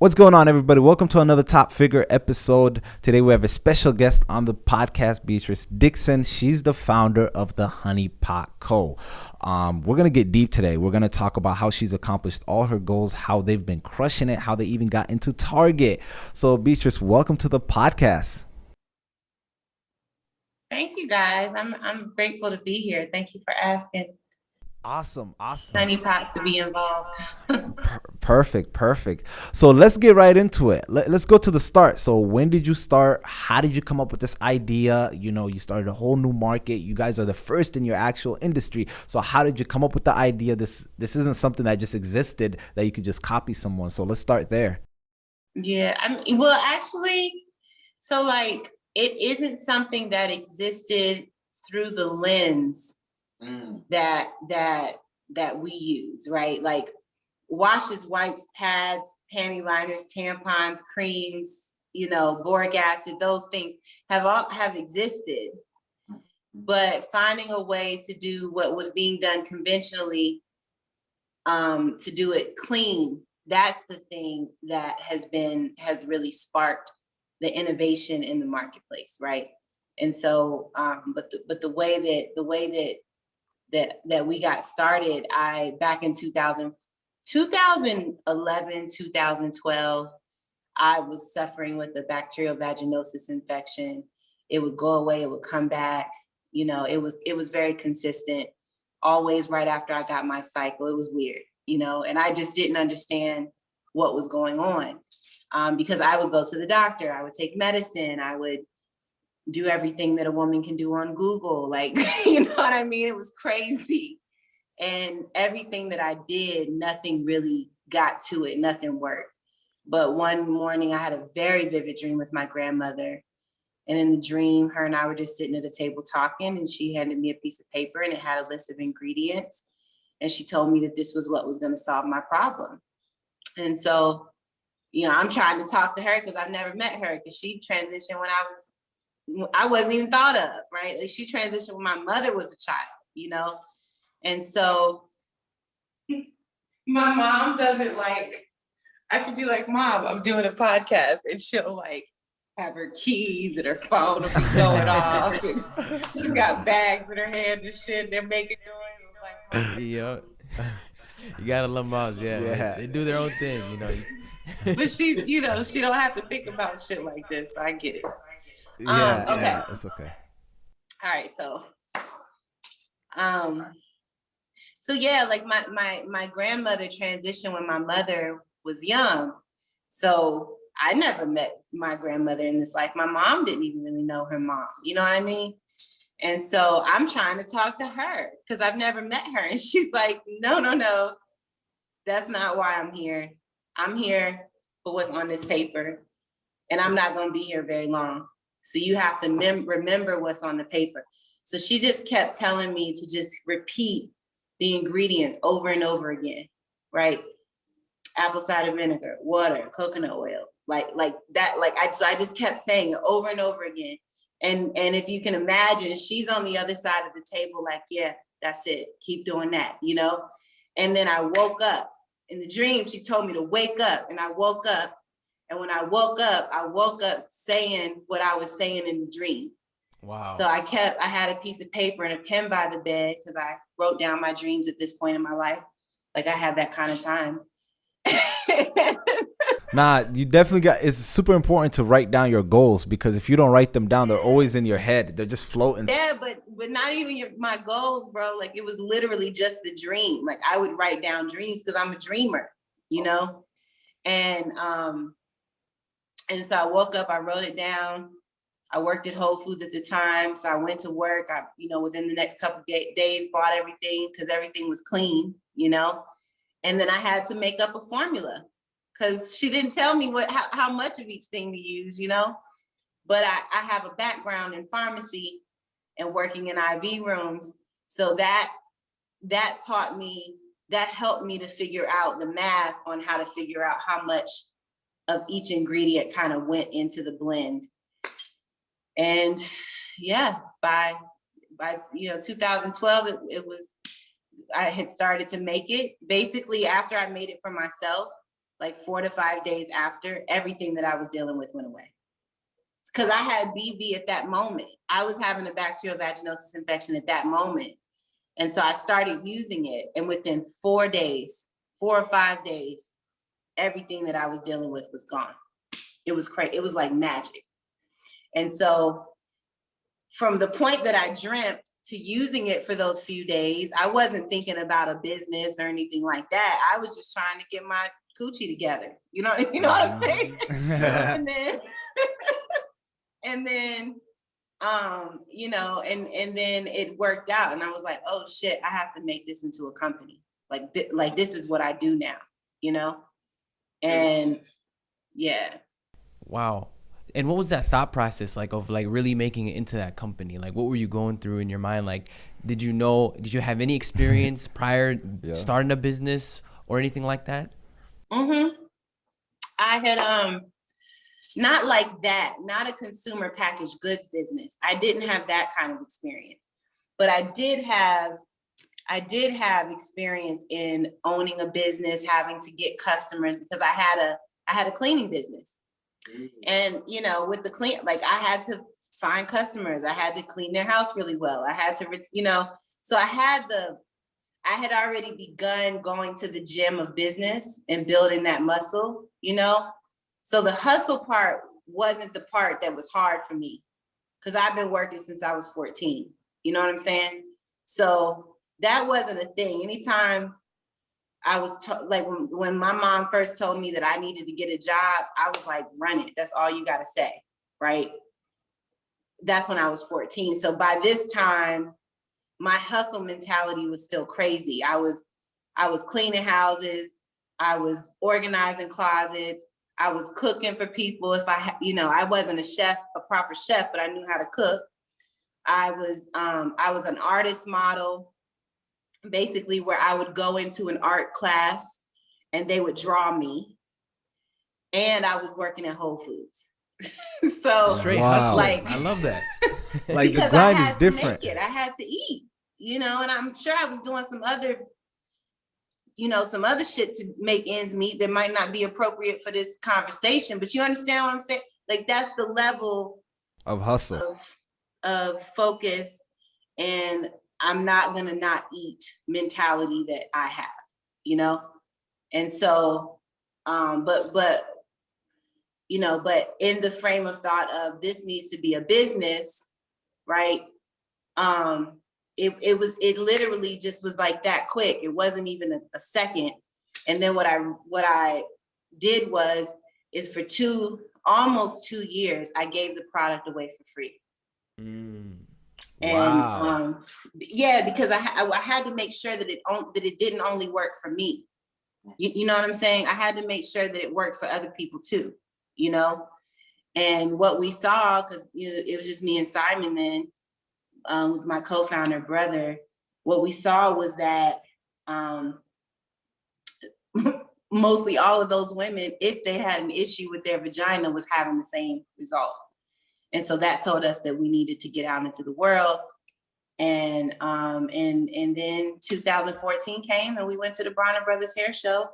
What's going on, everybody? Welcome to another Top Figure episode. Today we have a special guest on the podcast, Beatrice Dixon. She's the founder of the Honey Pot Co. We're going to get deep today. We're going to talk about how she's accomplished all her goals, how they've been crushing it, how they even got into Target. So, Beatrice, welcome to the podcast. Thank you, guys. I'm grateful to be here. Thank you for asking. Awesome. Honey Pot to be involved. Perfect. So let's get right into it. Let's go to the start. So when did you start? How did you come up with this idea? You started a whole new market. You guys are the first in your actual industry. So how did you come up with the idea? This isn't something that just existed that you could just copy someone. So let's start there. Yeah, it isn't something that existed through the lens that we use, right? Like washes, wipes, pads, panty liners, tampons, creams, boric acid, those things have existed. But finding a way to do what was being done conventionally, to do it clean, that's the thing that has really sparked the innovation in the marketplace, right? And so, but the way that we got started, back in 2011, 2012, I was suffering with a bacterial vaginosis infection. It would go away, it would come back. It was very consistent, always right after I got my cycle. It was weird, and I just didn't understand what was going on. Because I would go to the doctor, I would take medicine, I would do everything that a woman can do on Google. Like, you know what I mean? It was crazy. And everything that I did, nothing really got to it. Nothing worked. But one morning I had a very vivid dream with my grandmother. And in the dream, her and I were just sitting at a table talking, and she handed me a piece of paper and it had a list of ingredients. And she told me that this was what was going to solve my problem. And so, I'm trying to talk to her because I've never met her, because she transitioned when I wasn't even thought of, right? Like, she transitioned when my mother was a child, And so my mom doesn't I could be like, Mom, I'm doing a podcast, and she'll have her keys and her phone will be going off. And she's got bags in her hand and shit, and they're making noise. Yeah. You gotta love moms, yeah. They do their own thing, But she, she don't have to think about shit like this. So I get it. Okay. Yeah, it's okay. All right. So yeah, like my grandmother transitioned when my mother was young. So I never met my grandmother in this life. My mom didn't even really know her mom. You know what I mean? And so I'm trying to talk to her because I've never met her. And she's like, no, that's not why I'm here. I'm here for what's on this paper, and I'm not going to be here very long. So you have to remember what's on the paper. So she just kept telling me to just repeat the ingredients over and over again, right? Apple cider vinegar, water, coconut oil, like that. So I just kept saying it over and over again. And if you can imagine, she's on the other side of the table, like, yeah, that's it. Keep doing that, And then I woke up. In the dream, she told me to wake up, and I woke up. And when I woke up saying what I was saying in the dream. Wow. So I had a piece of paper and a pen by the bed, because I wrote down my dreams at this point in my life. Like, I had that kind of time. Nah, you definitely it's super important to write down your goals, because if you don't write them down, they're always in your head. They're just floating. Yeah, but not even my goals, bro. Like, it was literally just the dream. Like, I would write down dreams because I'm a dreamer, And so I woke up, I wrote it down. I worked at Whole Foods at the time. So I went to work. I, within the next couple of days, bought everything because everything was clean, And then I had to make up a formula, because she didn't tell me how much of each thing to use, But I have a background in pharmacy and working in IV rooms. So that helped me to figure out the math on how to figure out how much of each ingredient kind of went into the blend. And yeah, by 2012, I had started to make it. Basically, after I made it for myself, like 4 to 5 days after, everything that I was dealing with went away. Because I had BV at that moment. I was having a bacterial vaginosis infection at that moment. And so I started using it. And within 4 days, 4 or 5 days, everything that I was dealing with was gone. It was crazy. It was like magic. And so from the point that I dreamt to using it for those few days, I wasn't thinking about a business or anything like that. I was just trying to get my coochie together. You know what I'm saying? and then you know, and then it worked out, and I was like, oh shit, I have to make this into a company. Like this is what I do now, you know? And yeah. Wow. And what was that thought process like of like really making it into that company? Like, what were you going through in your mind? Like, did you have any experience prior starting a business or anything like that? I had, not like that, not a consumer packaged goods business. I didn't have that kind of experience, but I did have experience in owning a business, having to get customers, because I had a cleaning business. And, you know, with the like I had to find customers. I had to clean their house really well. I had to, you know, so I had already begun going to the gym of business and building that muscle, you know? So the hustle part wasn't the part that was hard for me, because I've been working since I was 14. You know what I'm saying? So that wasn't a thing. Anytime I was like when my mom first told me that I needed to get a job, I was like, run it. That's all you got to say, right? That's when I was 14. So by this time, my hustle mentality was still crazy. I was cleaning houses. I was organizing closets. I was cooking for people. If I wasn't a proper chef, but I knew how to cook. I was an artist model, basically, where I would go into an art class and they would draw me. And I was working at Whole Foods. So straight hustling. Like, I love that. Like the because grind I is had different. to make it. I had to eat, you know, and I'm sure I was doing some other shit to make ends meet that might not be appropriate for this conversation, but you understand what I'm saying? Like, that's the level of hustle, of focus, and I'm not gonna not eat mentality that I have, you know? And so, but in the frame of thought of this needs to be a business, right? It literally just was like that quick. It wasn't even a second. And then what I did is for almost 2 years, I gave the product away for free. Wow. And because I had to make sure that it didn't only work for me. You know what I'm saying? I had to make sure that it worked for other people too, you know? And what we saw, because it was just me and Simon then, with my co-founder brother, what we saw was that mostly all of those women, if they had an issue with their vagina, was having the same result. And so that told us that we needed to get out into the world. And then 2014 came and we went to the Bronner Brothers hair show,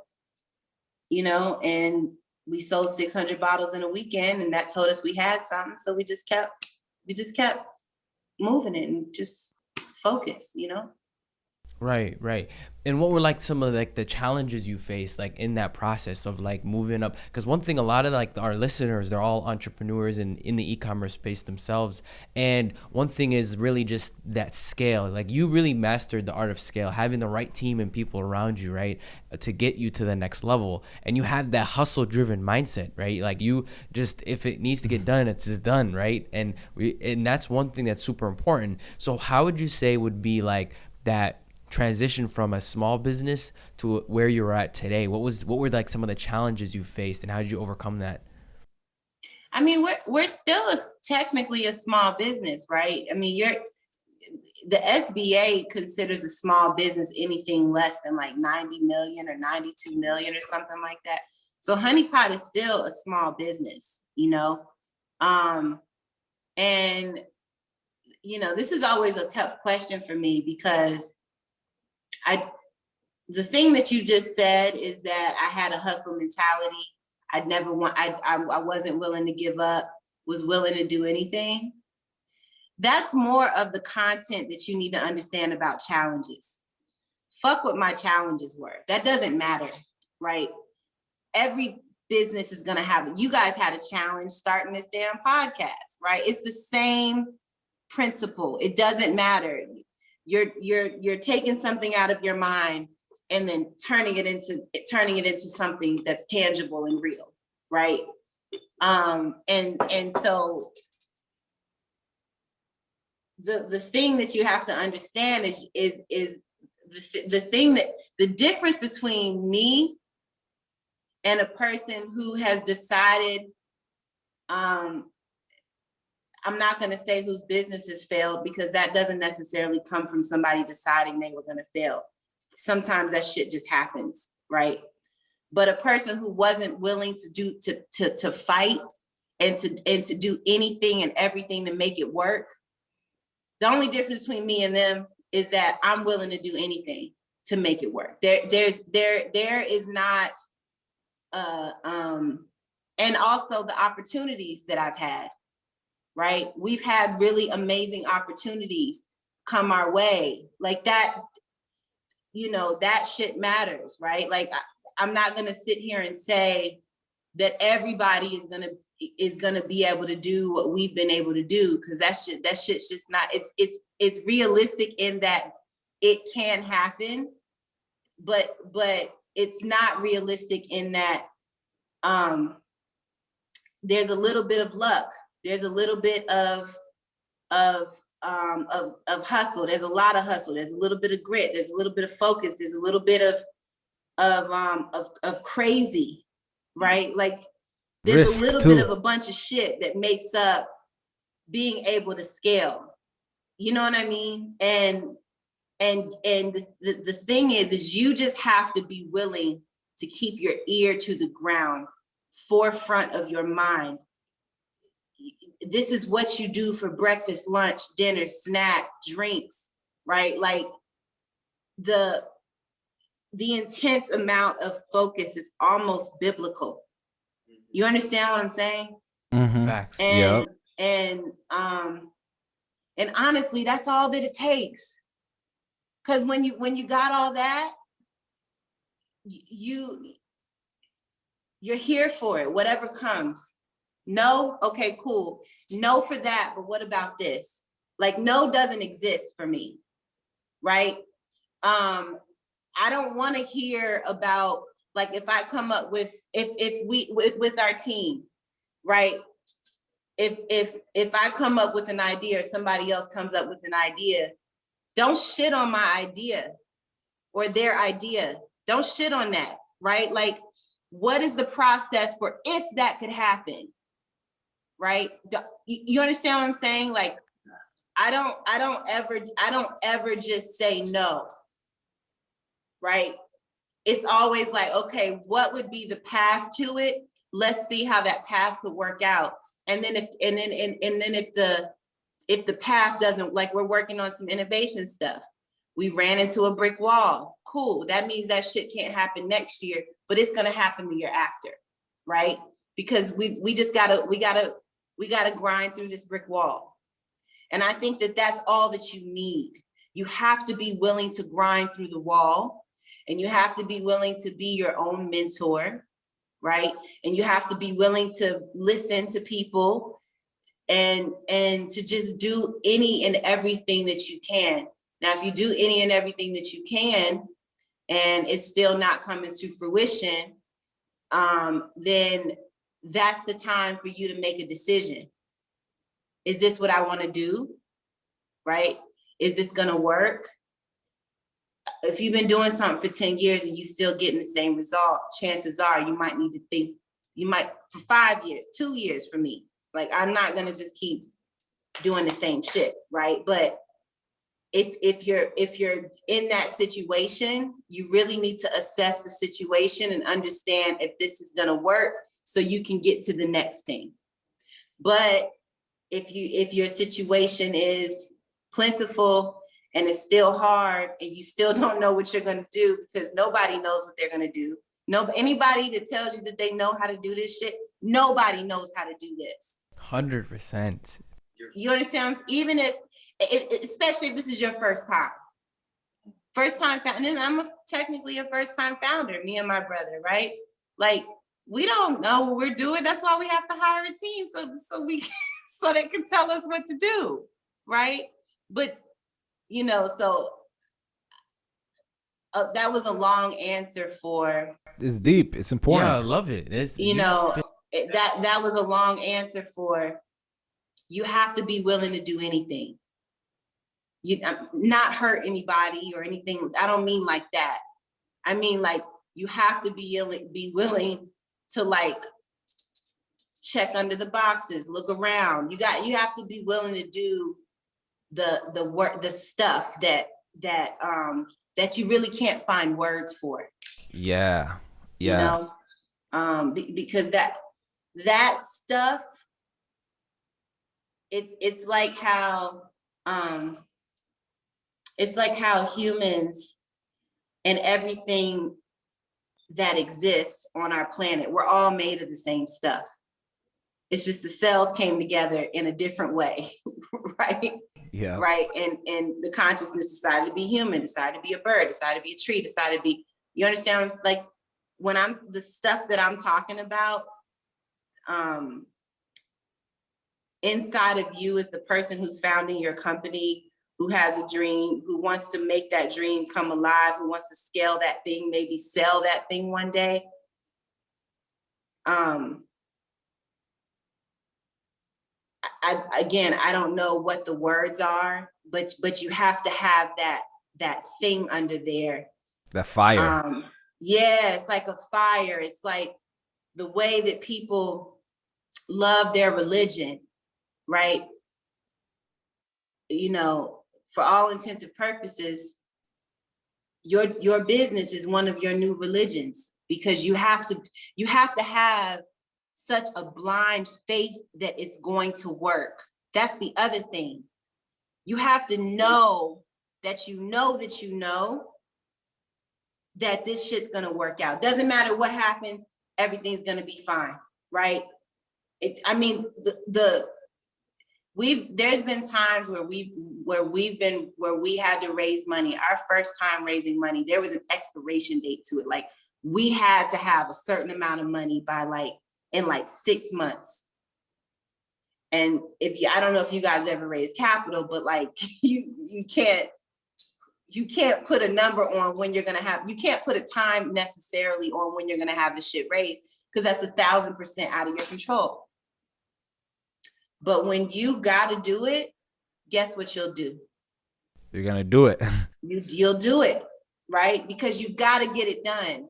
you know, and we sold 600 bottles in a weekend, and that told us we had something. So we just kept moving it and just focus, you know? Right. And what were like some of like the challenges you faced like in that process of like moving up? Because one thing, a lot of like our listeners, they're all entrepreneurs and in the e-commerce space themselves. And one thing is really just that scale. Like you really mastered the art of scale, having the right team and people around you, right, to get you to the next level. And you had that hustle driven mindset, right? Like you just, if it needs to get done, it's just done, right? And that's one thing that's super important. So how would you say would be like that transition from a small business to where you're at today? What were like some of the challenges you faced, and how did you overcome that? I mean, we're still technically a small business, right? I mean, the SBA considers a small business anything less than like 90 million or 92 million or something like that. So Honey Pot is still a small business, you know? And, you know, this is always a tough question for me because the thing that you just said is that I had a hustle mentality. I wasn't willing to give up, was willing to do anything. That's more of the content that you need to understand about challenges. Fuck what my challenges were. That doesn't matter, right? Every business is gonna have it. You guys had a challenge starting this damn podcast, right? It's the same principle. It doesn't matter. You're taking something out of your mind and then turning it into something that's tangible and real, right? And so the thing that you have to understand is the thing that the difference between me and a person who has decided, I'm not going to say whose business has failed, because that doesn't necessarily come from somebody deciding they were going to fail. Sometimes that shit just happens, right? But a person who wasn't willing to fight and to do anything and everything to make it work. The only difference between me and them is that I'm willing to do anything to make it work. There is not, and also the opportunities that I've had, right? We've had really amazing opportunities come our way, like that. You know, that shit matters, right? Like I'm not gonna sit here and say that everybody is gonna be able to do what we've been able to do, because that shit's just not. It's realistic in that it can happen, but it's not realistic in that there's a little bit of luck. There's a little bit of hustle. There's a lot of hustle. There's a little bit of grit. There's a little bit of focus. There's a little bit of crazy, right? Like there's Risk a little too. bit of a bunch of shit that makes up being able to scale. You know what I mean? And the thing is you just have to be willing to keep your ear to the ground, forefront of your mind. This is what you do for breakfast, lunch, dinner, snack, drinks, right? Like the intense amount of focus is almost biblical. You understand what I'm saying? Mm-hmm. Facts. And Yep. and honestly, that's all that it takes. Because when you got all that, you're here for it, whatever comes. No, okay, cool. No for that, but what about this? Like no doesn't exist for me, right? I don't want to hear about, like, if I come up with, if we with our team, right? If I come up with an idea or somebody else comes up with an idea, don't shit on my idea or their idea. Don't shit on that, right? Like, what is the process for if that could happen? Right? You understand what I'm saying? Like, I don't ever just say no. Right? It's always like, okay, what would be the path to it? Let's see how that path could work out. And then if the path doesn't, like, we're working on some innovation stuff. We ran into a brick wall. Cool. That means that shit can't happen next year, but it's gonna happen the year after, right? Because we gotta grind through this brick wall. And I think that that's all that you need. You have to be willing to grind through the wall, and you have to be willing to be your own mentor, right? And you have to be willing to listen to people and to just do any and everything that you can. Now, if you do any and everything that you can, and it's still not coming to fruition, then that's the time for you to make a decision. Is this what I want to do? Right? Is this going to work? If you've been doing something for 10 years and you still getting the same result, chances are you might need to think, for 5 years, 2 years for me. Like, I'm not going to just keep doing the same shit, right? But if you're in that situation, you really need to assess the situation and understand if this is going to work so you can get to the next thing. But if your situation is plentiful and it's still hard, and you still don't know what you're going to do, because nobody knows what they're going to do. No, anybody that tells you that they know how to do this shit, nobody knows how to do this. 100%. You understand? Even if, especially if this is your first time founder, and I'm technically a first time founder, me and my brother, right? Like, we don't know what we're doing. That's why we have to hire a team, so they can tell us what to do, right? But so that was a long answer for. It's deep. It's important. Yeah, I love it. That was a long answer for. You have to be willing to do anything. You not hurt anybody or anything. I don't mean like that. I mean, like, you have to be willing to, like, check under the boxes, look around. You have to be willing to do the work, the stuff that you really can't find words for. Yeah. Because that stuff, it's like how humans and everything that exists on our planet, we're all made of the same stuff. It's just the cells came together in a different way, right? Yeah. Right. And the consciousness decided to be human, decided to be a bird, decided to be a tree, decided to be, you understand? Like, when the stuff that I'm talking about, inside of you is the person who's founding your company, who has a dream, who wants to make that dream come alive, who wants to scale that thing, maybe sell that thing one day. I don't know what the words are, but you have to have that thing under there. That fire. Yeah, it's like a fire. It's like the way that people love their religion, right? For all intents and purposes, your business is one of your new religions, because you have to have such a blind faith that it's going to work. That's the other thing. You have to know that that this shit's gonna work out. Doesn't matter what happens, everything's gonna be fine, right? There's been times where we had to raise money. Our first time raising money, there was an expiration date to it. Like, we had to have a certain amount of money in 6 months. And I don't know if you guys ever raised capital, but like, you can't put a number on when you're gonna have. You can't put a time necessarily on when you're gonna have the shit raised, because that's 1,000% out of your control. But when you gotta do it, guess what you'll do? You're gonna do it. You'll do it, right? Because you gotta get it done.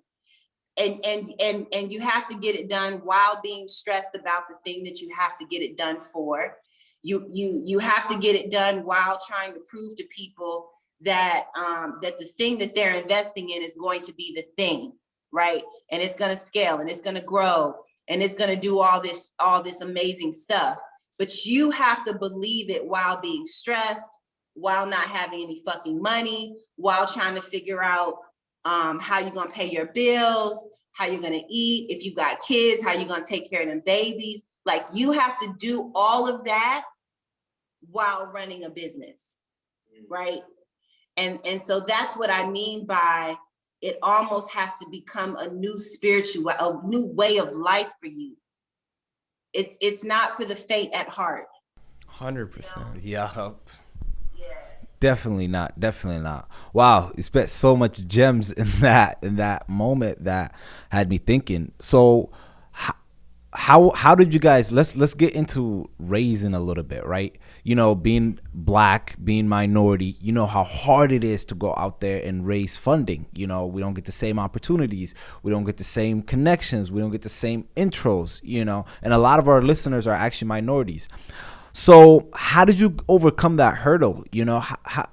And you have to get it done while being stressed about the thing that you have to get it done for. You have to get it done while trying to prove to people that the thing that they're investing in is going to be the thing, right? And it's gonna scale, and it's gonna grow, and it's gonna do all this amazing stuff. But you have to believe it while being stressed, while not having any fucking money, while trying to figure out how you're gonna pay your bills, how you're gonna eat, if you got kids, how you're gonna take care of them babies. Like, you have to do all of that while running a business, right? And so that's what I mean by it almost has to become a new way of life for you. It's not for the faint at heart. 100%. Yeah. Definitely not. Wow, you spent so much gems in that moment that had me thinking. So how did you guys, let's get into raising a little bit, right? Being Black, being minority, how hard it is to go out there and raise funding. We don't get the same opportunities, we don't get the same connections, we don't get the same intros, and a lot of our listeners are actually minorities. So how did you overcome that hurdle?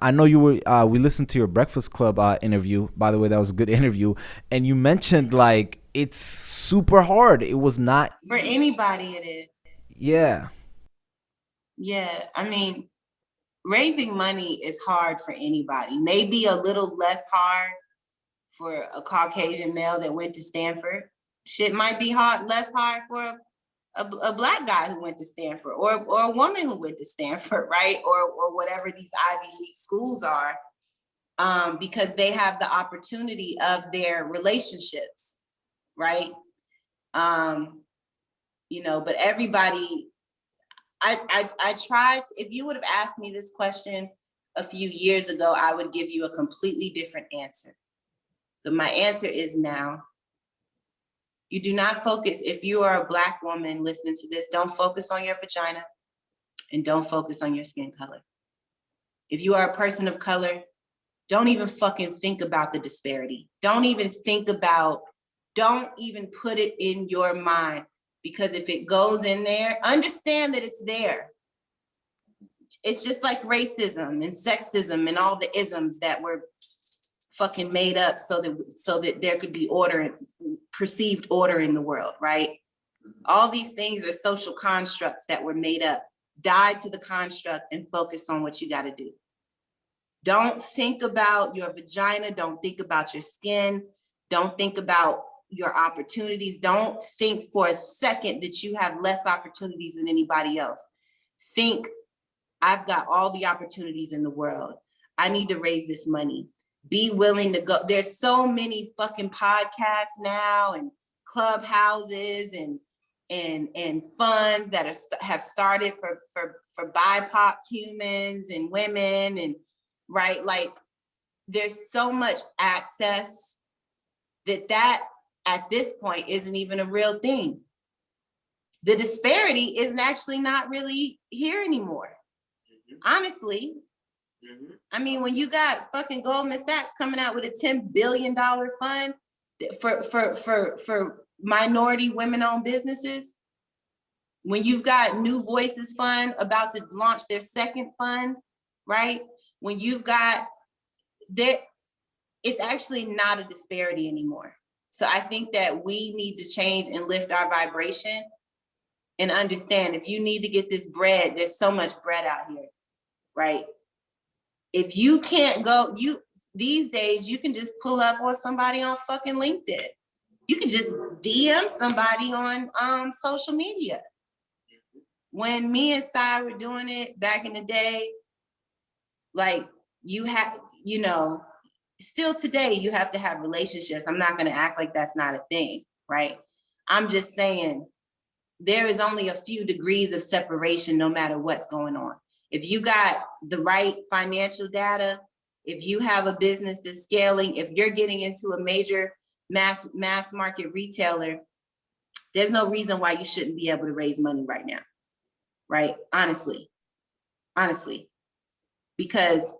I know you were, we listened to your Breakfast Club interview. By the way, that was a good interview. And you mentioned, like, it's super hard. It was not. For anybody, it is. Yeah. Yeah. I mean, raising money is hard for anybody. Maybe a little less hard for a Caucasian male that went to Stanford. Shit might be less hard for a Black guy who went to Stanford, or a woman who went to Stanford, right? Or whatever these Ivy League schools are, because they have the opportunity of their relationships, right? But everybody, I tried, if you would have asked me this question a few years ago, I would give you a completely different answer. But my answer is now. You do not focus, if you are a Black woman listening to this, don't focus on your vagina and don't focus on your skin color. If you are a person of color, don't even fucking think about the disparity. Don't even put it in your mind, because if it goes in there, understand that it's there. It's just like racism and sexism and all the isms that were fucking made up so that there could be order, perceived order in the world, right? All these things are social constructs that were made up. Die to the construct and focus on what you got to do. Don't think about your vagina. Don't think about your skin. Don't think about your opportunities. Don't think for a second that you have less opportunities than anybody else. Think, I've got all the opportunities in the world. I need to raise this money. Be willing to go. There's so many fucking podcasts now and clubhouses and funds that have started for BIPOC humans and women, and right, like there's so much access that at this point isn't even a real thing. The disparity is actually not really here anymore. Honestly. I mean, when you got fucking Goldman Sachs coming out with a $10 billion fund for minority women-owned businesses, when you've got New Voices Fund about to launch their second fund, right? When you've got that, it's actually not a disparity anymore. So I think that we need to change and lift our vibration and understand, if you need to get this bread, there's so much bread out here, right? If you can't go, these days you can just pull up on somebody on fucking LinkedIn. You can just DM somebody on social media. When me and Sai were doing it back in the day, like you have, still today you have to have relationships. I'm not going to act like that's not a thing, right? I'm just saying there is only a few degrees of separation no matter what's going on. If you got the right financial data, if you have a business that's scaling, if you're getting into a major mass market retailer, there's no reason why you shouldn't be able to raise money right now, right? Honestly, because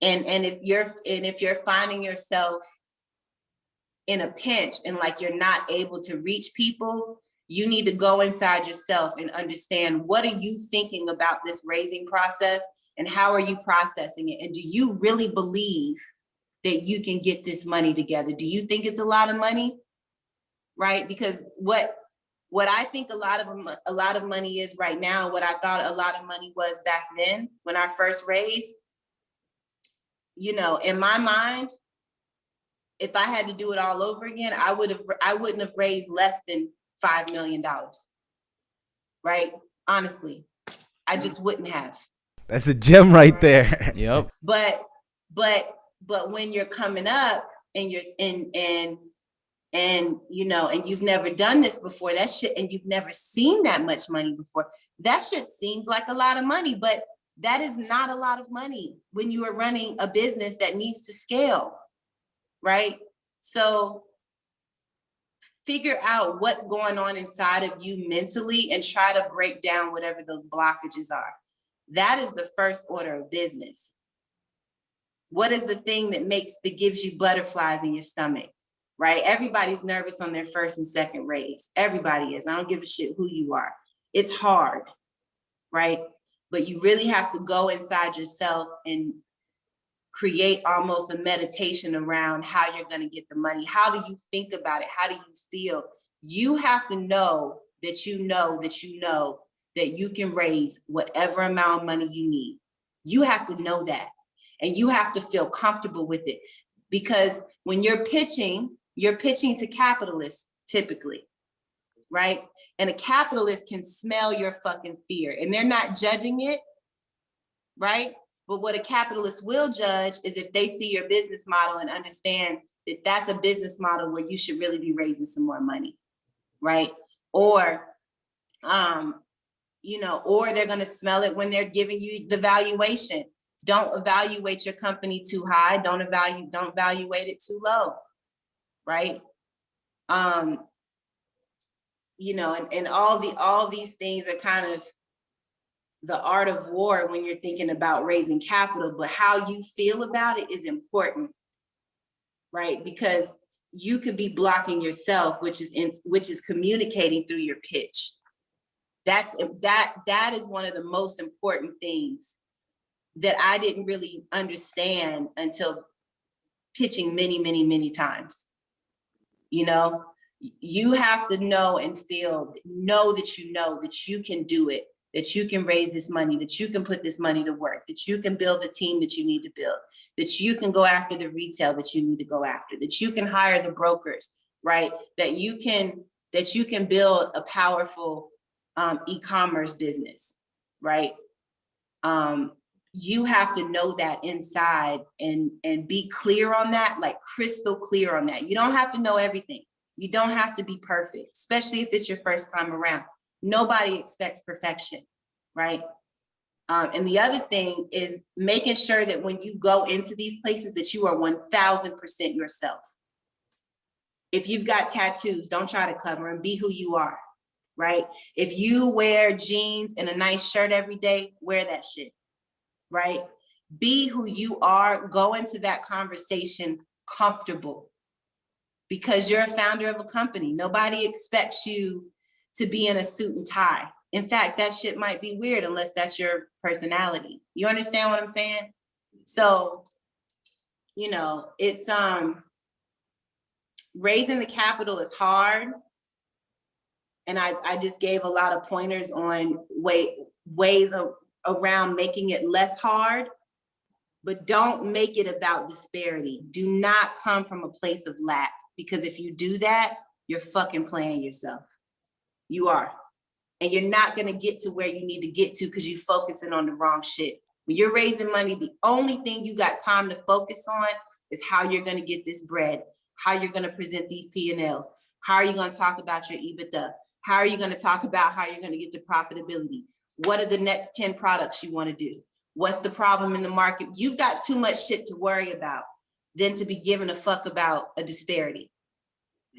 if you're finding yourself in a pinch and like you're not able to reach people, you need to go inside yourself and understand, what are you thinking about this raising process and how are you processing it? And do you really believe that you can get this money together? Do you think it's a lot of money? Right? Because what I think a lot of money is right now, what I thought a lot of money was back then when I first raised, in my mind, if I had to do it all over again, I wouldn't have raised less than $5 million, right? Honestly, I just wouldn't have. That's a gem right there. Yep. But when you're coming up and you're and you've never done this before, that shit, and you've never seen that much money before, that shit seems like a lot of money, but that is not a lot of money when you are running a business that needs to scale, right? So figure out what's going on inside of you mentally and try to break down whatever those blockages are. That is the first order of business. What is the thing that gives you butterflies in your stomach, right? Everybody's nervous on their first and second raise. Everybody is. I don't give a shit who you are. It's hard, right? But you really have to go inside yourself and create almost a meditation around how you're going to get the money. How do you think about it? How do you feel? You have to know that you know that you can raise whatever amount of money you need. You have to know that, and you have to feel comfortable with it, because when you're pitching to capitalists typically, right? And a capitalist can smell your fucking fear, and they're not judging it, right? But what a capitalist will judge is if they see your business model and understand that that's a business model where you should really be raising some more money, right? Or, or they're going to smell it when they're giving you the valuation. Don't evaluate your company too high. Don't evaluate it too low, right? And all these things are kind of the art of war when you're thinking about raising capital, but how you feel about it is important, right? Because you could be blocking yourself, which is communicating through your pitch. That is one of the most important things that I didn't really understand until pitching many, many, many times. You have to know and know that you can do it, that you can raise this money, that you can put this money to work, that you can build the team that you need to build, that you can go after the retail that you need to go after, that you can hire the brokers, right? That you can build a powerful e-commerce business, right? You have to know that inside and be clear on that, like crystal clear on that. You don't have to know everything. You don't have to be perfect, especially if it's your first time around. Nobody expects perfection, right? And the other thing is making sure that when you go into these places that you are 1000% yourself. If you've got tattoos, don't try to cover them. Be who you are, right? If you wear jeans and a nice shirt every day, wear that shit, right? Be who you are. Go into that conversation comfortable, because you're a founder of a company. Nobody expects you to be in a suit and tie. In fact, that shit might be weird unless that's your personality. You understand what I'm saying? So, it's raising the capital is hard. And I just gave a lot of pointers on ways around making it less hard, but don't make it about disparity. Do not come from a place of lack, because if you do that, you're fucking playing yourself. You are. And you're not going to get to where you need to get to because you're focusing on the wrong shit. When you're raising money, the only thing you got time to focus on is how you're going to get this bread, how you're going to present these P&Ls, how are you going to talk about your EBITDA, how are you going to talk about how you're going to get to profitability, what are the next 10 products you want to do, what's the problem in the market. You've got too much shit to worry about than to be giving a fuck about a disparity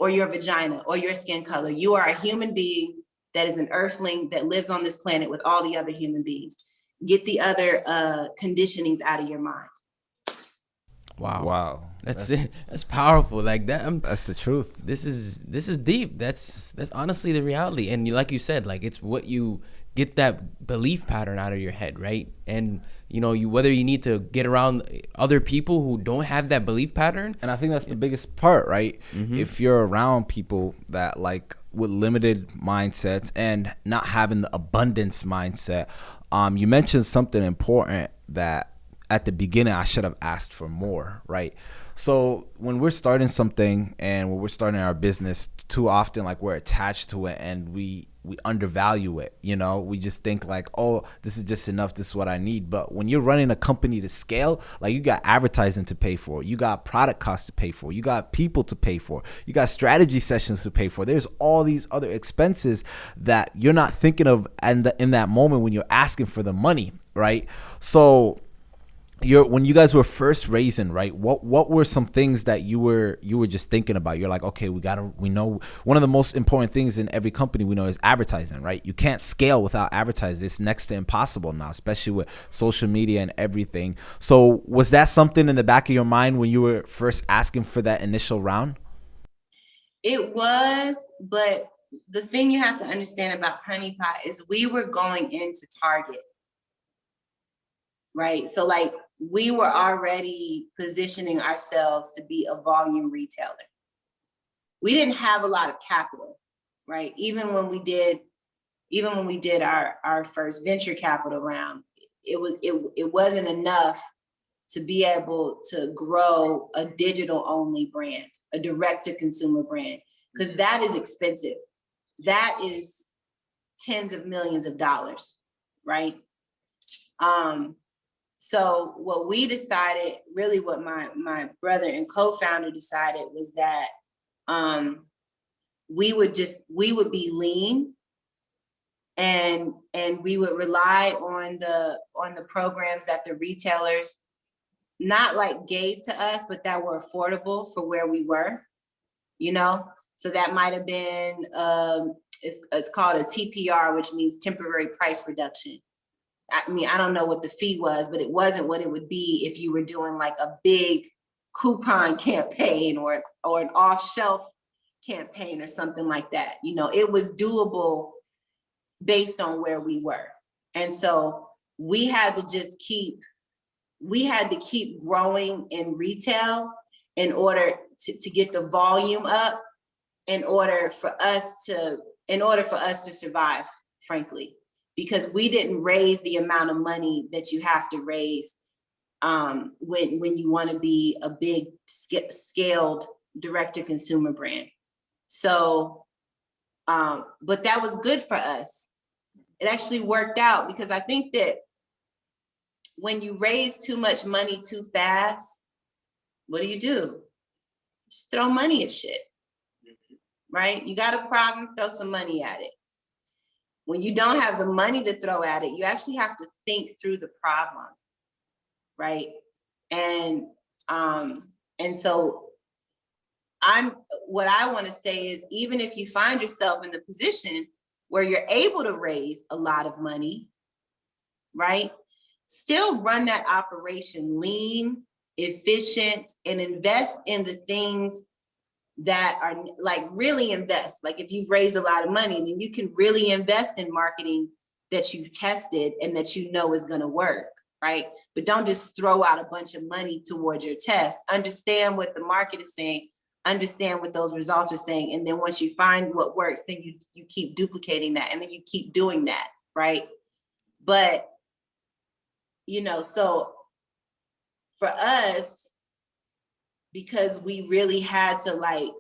or your vagina or your skin color. You are a human being that is an earthling that lives on this planet with all the other human beings. Get the other conditionings out of your mind. Wow. That's it. That's powerful. Like that. That's the truth. This is deep. That's honestly the reality. And like you said, like it's what you get that belief pattern out of your head, right? And whether you need to get around other people who don't have that belief pattern. And I think that's the biggest part, right? Mm-hmm. If you're around people that with limited mindsets and not having the abundance mindset, you mentioned something important that at the beginning I should have asked for more, right? So when we're starting something and when we're starting our business, too often we're attached to it and we undervalue it. We just think oh, this is just enough, this is what I need. But when you're running a company to scale, you got advertising to pay for, you got product costs to pay for, you got people to pay for, you got strategy sessions to pay for. There's all these other expenses that you're not thinking of in that moment when you're asking for the money, right? So when you guys were first raising, right, what were some things that you were just thinking about? You're like, okay, we know one of the most important things in every company we know is advertising, right? You can't scale without advertising. It's next to impossible now, especially with social media and everything. So was that something in the back of your mind when you were first asking for that initial round? It was, but the thing you have to understand about Honey Pot is we were going into Target, right? So we were already positioning ourselves to be a volume retailer. We didn't have a lot of capital, right? Even when we did our first venture capital round, it wasn't enough to be able to grow a digital only brand, a direct to consumer brand, because that is expensive. That is tens of millions of dollars, right? So what we decided, really what my brother and co-founder decided, was that we would be lean, and we would rely on the programs that the retailers not like gave to us, but that were affordable for where we were, you know? So that might have been, it's called a TPR, which means temporary price reduction. I mean, I don't know what the fee was, but it wasn't what it would be if you were doing like a big coupon campaign or an off-shelf campaign or something like that. You know, it was doable based on where we were. And so we had to keep growing in retail in order to get the volume up, in order for us to survive, frankly, because we didn't raise the amount of money that you have to raise when you want to be a big scaled direct to consumer brand. So, but that was good for us. It actually worked out, because I think that when you raise too much money too fast, what do? Just throw money at shit, right? You got a problem, throw some money at it. When you don't have the money to throw at it, you actually have to think through the problem, right? And so what I want to say is, even if you find yourself in the position where you're able to raise a lot of money, right? Still run that operation lean, efficient, and invest in the things that are like, really invest. Like, if you've raised a lot of money, then you can really invest in marketing that you've tested and that you know is going to work, right? But don't just throw out a bunch of money towards your test. Understand what the market is saying, understand what those results are saying. And then once you find what works, then you keep duplicating that, and then you keep doing that, right? But, you know, so for us, because we really had to like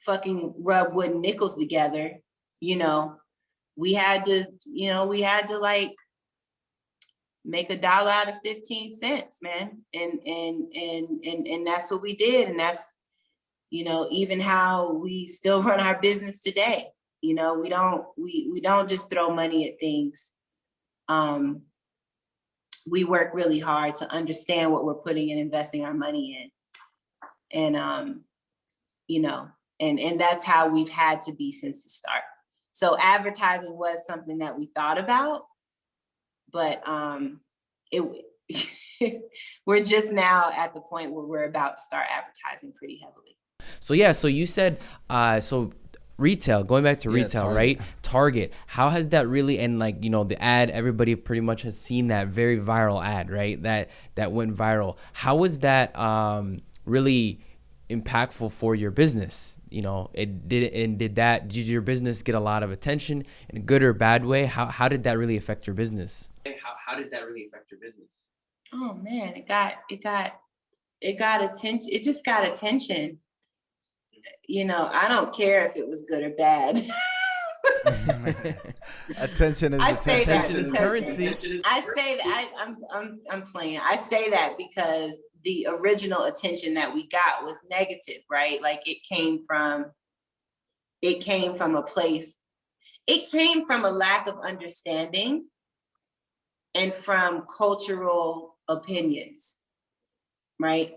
fucking rub wooden nickels together, you know, we had to like make $1 out of 15 cents, man. And that's what we did. And that's, you know, even how we still run our business today. You know, we don't just throw money at things. We work really hard to understand what we're putting and investing our money in. And, you know, and that's how we've had to be since the start. So advertising was something that we thought about, but we're just now at the point where we're about to start advertising pretty heavily. So yeah, so you said, retail, going back to retail, Target. Right? Target, how has that really, and like, you know, the ad, everybody pretty much has seen that very viral ad, right? That went viral. How was that really impactful for your business? You know, did your business get a lot of attention in a good or bad way? How did that really affect your business? How did that really affect your business? Oh man, it got attention. It just got attention. You know, I don't care if it was good or bad. Attention is I say that attention because currency. I say that I'm playing. I say that because the original attention that we got was negative, right? Like it came from a place. It came from a lack of understanding and from cultural opinions, right?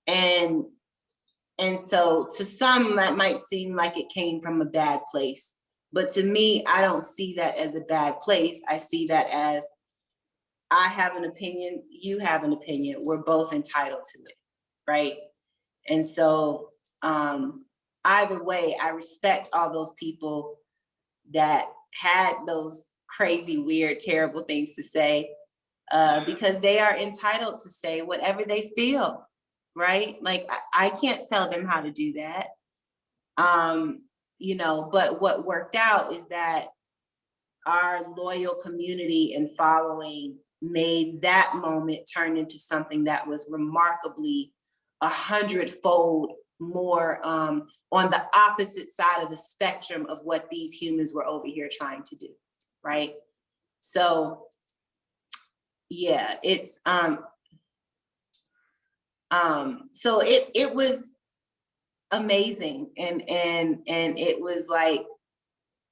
And so to some, that might seem like it came from a bad place. But to me, I don't see that as a bad place. I see that as, I have an opinion, you have an opinion. We're both entitled to it, right? And so either way, I respect all those people that had those crazy, weird, terrible things to say, because they are entitled to say whatever they feel. Right? Like I can't tell them how to do that. You know, but what worked out is that our loyal community and following made that moment turn into something that was remarkably 100-fold more on the opposite side of the spectrum of what these humans were over here trying to do, right? So yeah, it's so it was amazing, and it was like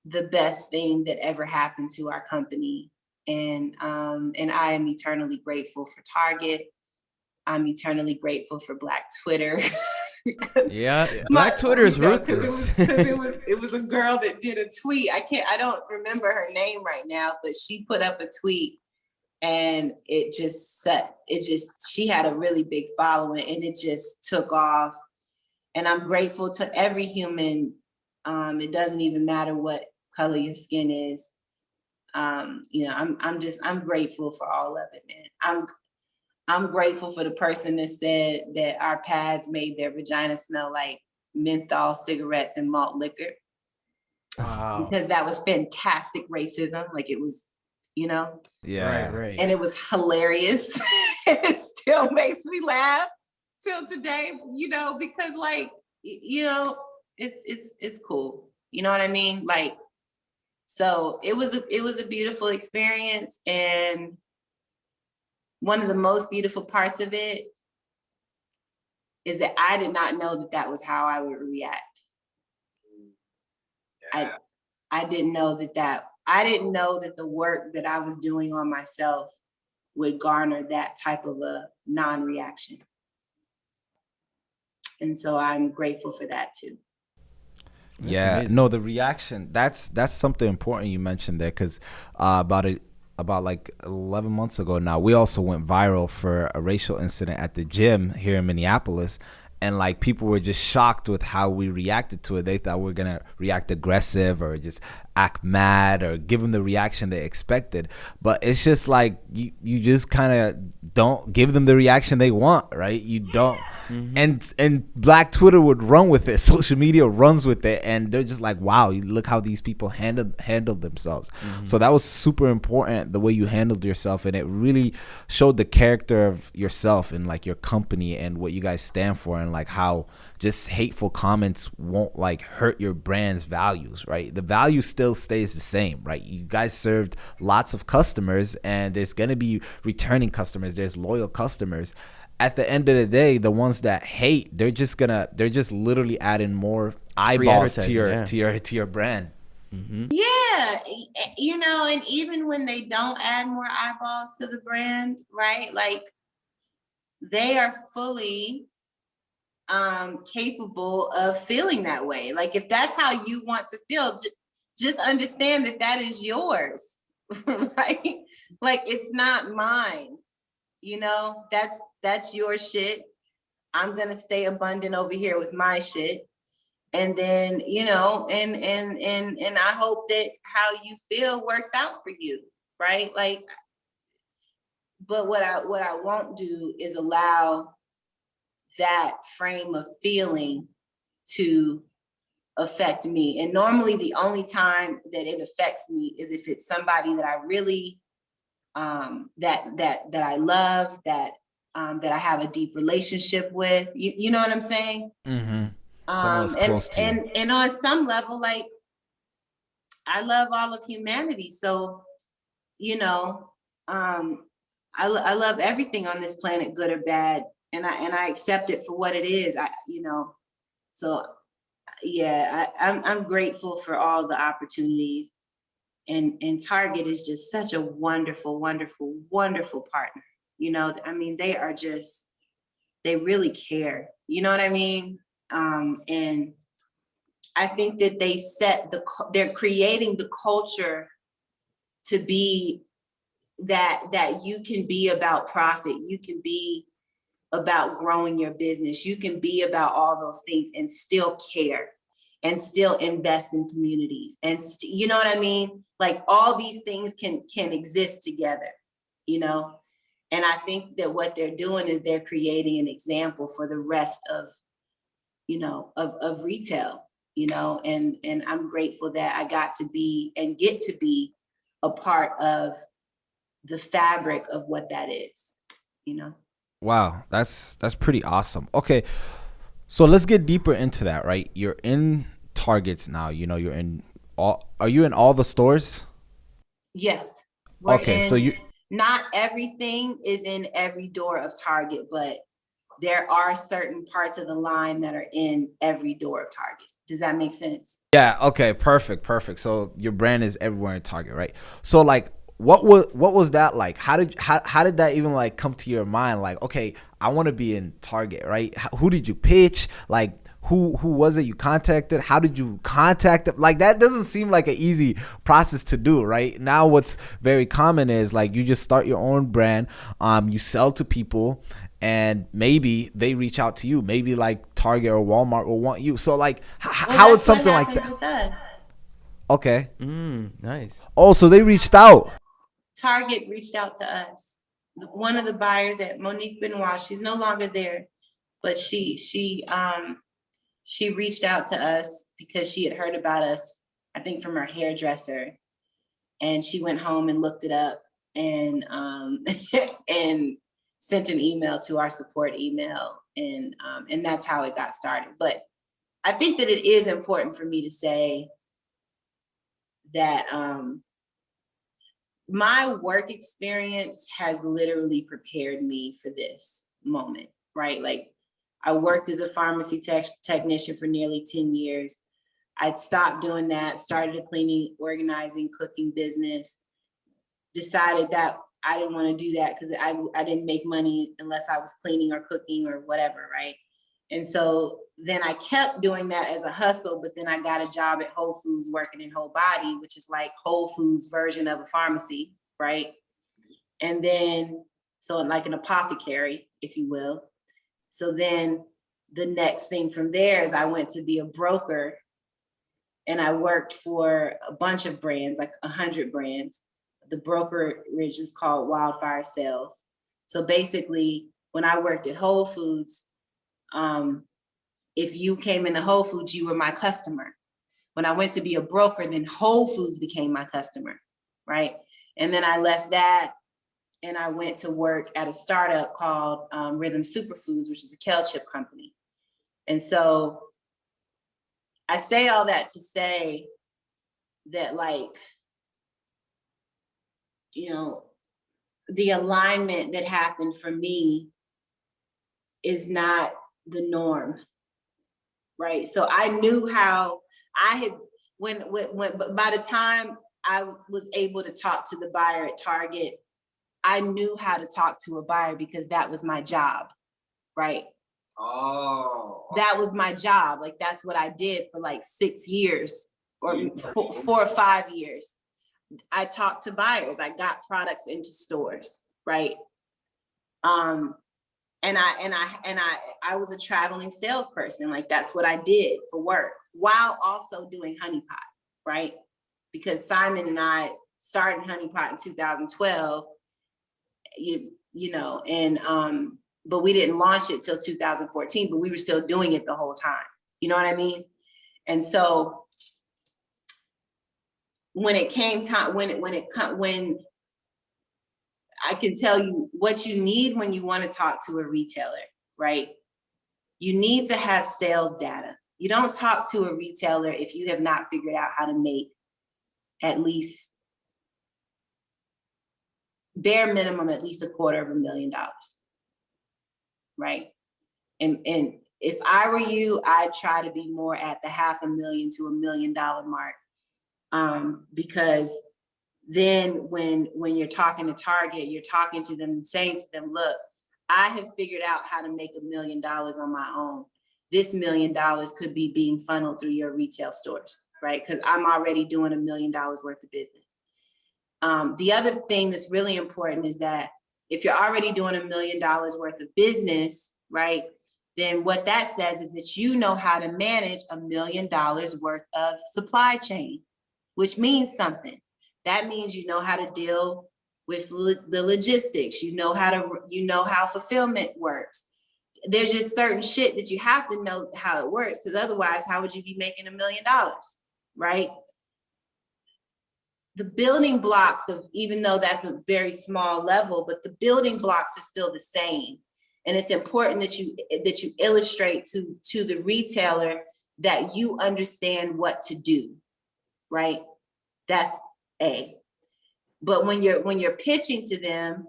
the best thing that ever happened to our company. And I am eternally grateful for Target. I'm eternally grateful for Black Twitter. Yeah, Black Twitter is ruthless. Because it was a girl that did a tweet. I don't remember her name right now, but she put up a tweet, and she had a really big following, and it just took off. And I'm grateful to every human. It doesn't even matter what color your skin is. You know, I'm grateful for all of it, man. I'm grateful for the person that said that our pads made their vagina smell like menthol cigarettes and malt liquor. Wow. Because that was fantastic racism. Like, it was, you know? Yeah. Right. And it was hilarious. It still makes me laugh till today, you know, because, like, you know, it's cool. You know what I mean? Like, so it was a beautiful experience. And one of the most beautiful parts of it is that I did not know that that was how I would react. Yeah. I didn't know that the work that I was doing on myself would garner that type of a non-reaction. And so I'm grateful for that too. Yeah, amazing. no, the reaction, that's something important you mentioned there, because about like 11 months ago now, we also went viral for a racial incident at the gym here in Minneapolis. And like, people were just shocked with how we reacted to it. They thought we were gonna react aggressive or just act mad or give them the reaction they expected. But it's just like, you just kind of don't give them the reaction they want, right? You don't. And Black Twitter would run with it. Social media runs with it, and they're just like, wow, look how these people handled themselves. So that was super important, the way you handled yourself, and it really showed the character of yourself and like your company and what you guys stand for, and like how just hateful comments won't like hurt your brand's values, right? The value still stays the same, right? You guys served lots of customers, and there's gonna be returning customers, there's loyal customers. At the end of the day, the ones that hate, they're just literally adding more eyeballs to your brand. Yeah, you know, and even when they don't add more eyeballs to the brand, right? Like, they are fully capable of feeling that way. Like, if that's how you want to feel, just understand that that is yours, right? Like, it's not mine. You know, that's your shit. I'm gonna stay abundant over here with my shit. And then, you know, and I hope that how you feel works out for you, right? Like, but what I won't do is allow that frame of feeling to affect me. And normally the only time that it affects me is if it's somebody that I really that I love, that I have a deep relationship with. You know what I'm saying? Someone that's close to you. And on some level, like, I love all of humanity. So, you know, I love everything on this planet, good or bad, and I accept it for what it is. You know, so yeah, I'm grateful for all the opportunities. And Target is just such a wonderful, wonderful, wonderful partner. You know, I mean, they really care. You know what I mean? And I think that they're creating the culture to be that you can be about profit. You can be about growing your business. You can be about all those things and still care and still invest in communities. And you know what I mean? Like, all these things can exist together, you know? And I think that what they're doing is they're creating an example for the rest of, you know, of retail, you know, and I'm grateful that I got to be and get to be a part of the fabric of what that is, you know? Wow, that's pretty awesome. Okay, so let's get deeper into that, right? You're in Targets now, you're in are you in all the stores? Yes. We're Okay, so in, not everything is in every door of Target, but there are certain parts of the line that are in every door of Target. Does that make sense? Yeah, okay, perfect. So your brand is everywhere in Target, right? So like what was that like? How did that even like come to your mind? Like, okay, I want to be in Target, right? Who did you pitch? Like who was it you contacted? How did you contact them? Like that doesn't seem like an easy process to do, right? Now what's very common is like you just start your own brand, you sell to people, and maybe they reach out to you. Maybe like Target or Walmart will want you. So like how would something like that? With us. Okay. Nice. Oh, so they reached out. Target reached out to us. One of the buyers at Monique Benoit, she's no longer there, but she reached out to us because she had heard about us, I think from her hairdresser, and she went home and looked it up and and sent an email to our support email, and that's how it got started. But I think that it is important for me to say that my work experience has literally prepared me for this moment, right? Like I worked as a pharmacy technician for nearly 10 years. I'd stopped doing that, started a cleaning, organizing, cooking business, decided that I didn't want to do that because I didn't make money unless I was cleaning or cooking or whatever, right? And so then I kept doing that as a hustle, but then I got a job at Whole Foods working in Whole Body, which is like Whole Foods version of a pharmacy, right? And then, so like an apothecary, if you will. So then the next thing from there is I went to be a broker, and I worked for a bunch of brands, like 100 brands. The brokerage was called Wildfire Sales. So basically, when I worked at Whole Foods, if you came into Whole Foods, you were my customer. When I went to be a broker, then Whole Foods became my customer, right? And then I left that and I went to work at a startup called Rhythm Superfoods, which is a kale chip company. And so I say all that to say that, like, the alignment that happened for me is not the norm. Right. So I knew how I had when but by the time I was able to talk to the buyer at Target, I knew how to talk to a buyer because that was my job. Right. Oh, that was my job. Like that's what I did for like 6 years or 4 or 5 years. I talked to buyers. I got products into stores. Right. And I was a traveling salesperson. Like that's what I did for work while also doing Honey Pot, right? Because Simon and I started Honey Pot in 2012, but we didn't launch it till 2014, but we were still doing it the whole time. You know what I mean? And so when it came time, when I can tell you what you need when you want to talk to a retailer, right? You need to have sales data. You don't talk to a retailer if you have not figured out how to make at least bare minimum, at least $250,000, right? And if I were you, I'd try to be more at the $500,000 to $1 million mark, because then when you're talking to Target, you're talking to them and saying to them, look, I have figured out how to make $1 million on my own. This $1 million could be being funneled through your retail stores, right? Because I'm already doing $1 million worth of business. The other thing that's really important is that if you're already doing $1 million worth of business, right, then what that says is that you know how to manage $1 million worth of supply chain, which means something. That means you know how to deal with the logistics. You know how fulfillment works. There's just certain shit that you have to know how it works, because otherwise, how would you be making $1 million, right? the building blocks of, even though that's a very small level, but the building blocks are still the same. And it's important that you illustrate to the retailer that you understand what to do, right? That's A. But when you're pitching to them,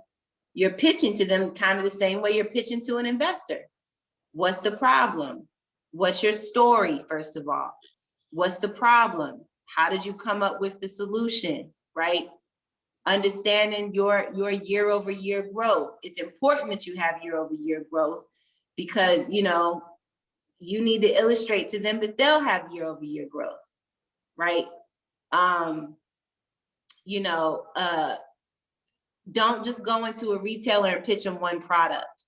you're pitching to them kind of the same way you're pitching to an investor. What's the problem? What's your story, first of all? What's the problem? How did you come up with the solution, right? Understanding your year-over-year growth. It's important that you have year-over-year growth because, you know, you need to illustrate to them that they'll have year-over-year growth, right? You know, don't just go into a retailer and pitch them one product.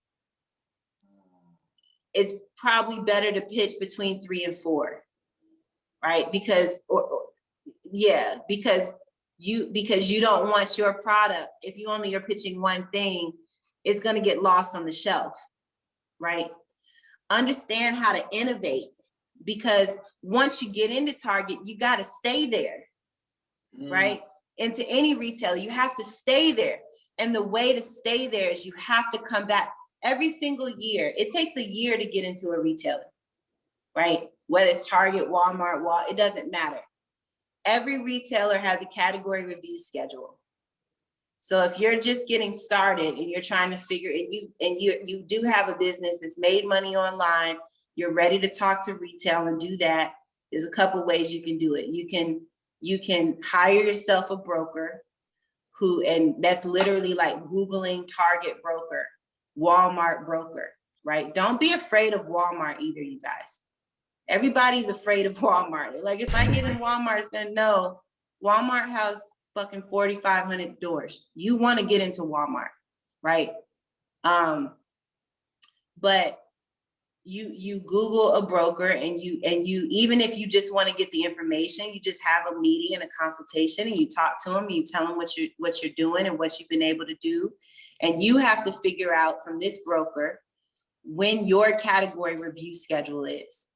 It's probably better to pitch between 3 and 4, right? Because you don't want your product, if you only are pitching one thing, it's going to get lost on the shelf, right? Understand how to innovate, because once you get into Target, you got to stay there, right? Into any retailer, you have to stay there. And the way to stay there is you have to come back every single year. It takes a year to get into a retailer, right? Whether it's Target, Walmart, it doesn't matter. Every retailer has a category review schedule. So if you're just getting started and you're trying to figure, and you do have a business that's made money online, you're ready to talk to retail and do that, there's a couple ways you can do it. You can hire yourself a broker and that's literally like Googling Target broker, Walmart broker, right? Don't be afraid of Walmart either, you guys. Everybody's afraid of Walmart. Like if I get in Walmart, it's gonna know Walmart has fucking 4,500 doors. You want to get into Walmart, right? But you Google a broker and you even if you just want to get the information, you just have a meeting and a consultation and you talk to them and you tell them what you're doing and what you've been able to do. And you have to figure out from this broker when your category review schedule is.